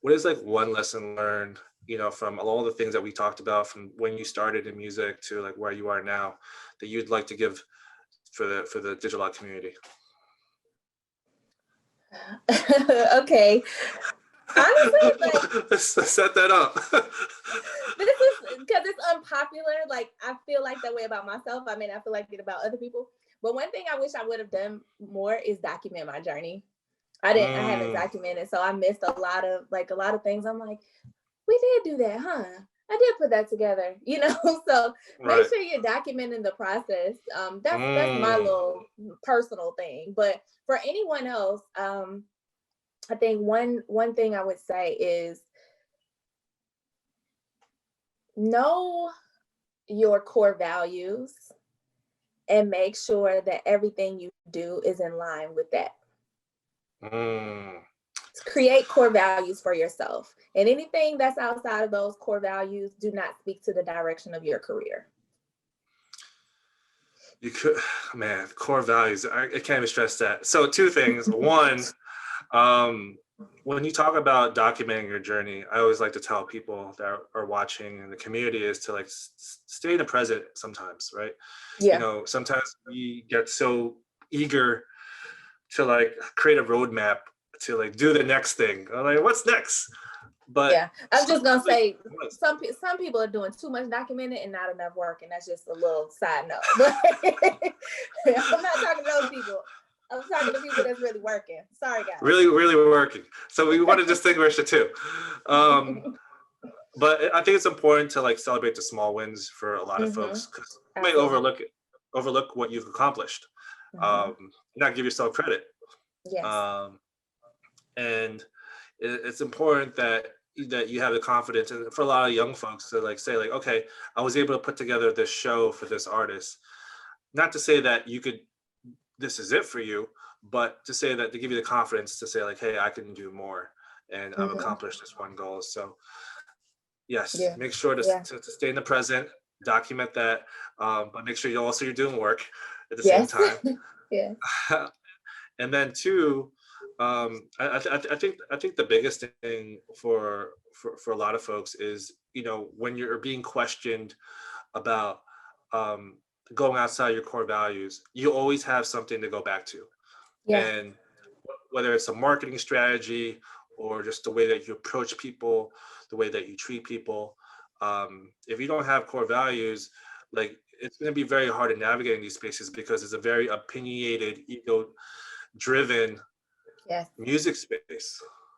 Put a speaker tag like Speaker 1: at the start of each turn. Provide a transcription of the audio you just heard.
Speaker 1: what is like one lesson learned, from all the things that we talked about, from when you started in music to like where you are now, that you'd like to give for the Digilogue community?
Speaker 2: Okay. Honestly, like,
Speaker 1: let's set that up.
Speaker 2: this is because it's unpopular. Like, I feel like that way about myself. I mean, I feel like it about other people. But one thing I wish I would have done more is document my journey. I haven't documented, so I missed a lot of things. I'm like, we did do that, huh? I did put that together, So make sure you're documenting the process. That's my little personal thing. But for anyone else, I think one thing I would say is know your core values and make sure that everything you do is in line with that. Create core values for yourself, and anything that's outside of those core values do not speak to the direction of your career.
Speaker 1: You could, man, core values. I can't even stress that. So two things. One, when you talk about documenting your journey, I always like to tell people that are watching in the community is to like stay in the present sometimes, right?
Speaker 2: Yeah.
Speaker 1: Sometimes we get so eager to like create a roadmap to like do the next thing. I'm like, what's next? But
Speaker 2: yeah, I'm just gonna say some people are doing too much documenting and not enough work, and that's just a little side note. But I'm not talking to those people. I'm talking to people that's really working. Sorry, guys.
Speaker 1: Really, really working. So we want to distinguish the two. But I think it's important to like celebrate the small wins for a lot of folks, because you may overlook what you've accomplished, not give yourself credit.
Speaker 2: Yes.
Speaker 1: And it's important that you have the confidence, and for a lot of young folks to like say like, okay, I was able to put together this show for this artist. Not to say that this is it for you, but to say that, to give you the confidence to say like, hey, I can do more, and I've accomplished this one goal. So yes, make sure to stay in the present, document that, but make sure you're doing work at the same time.
Speaker 2: Yeah.
Speaker 1: And then two, I think the biggest thing for a lot of folks is, when you're being questioned about going outside your core values, you always have something to go back to. And whether it's a marketing strategy or just the way that you approach people, the way that you treat people, if you don't have core values, like, it's going to be very hard to navigate in these spaces, because it's a very opinionated, ego driven music space.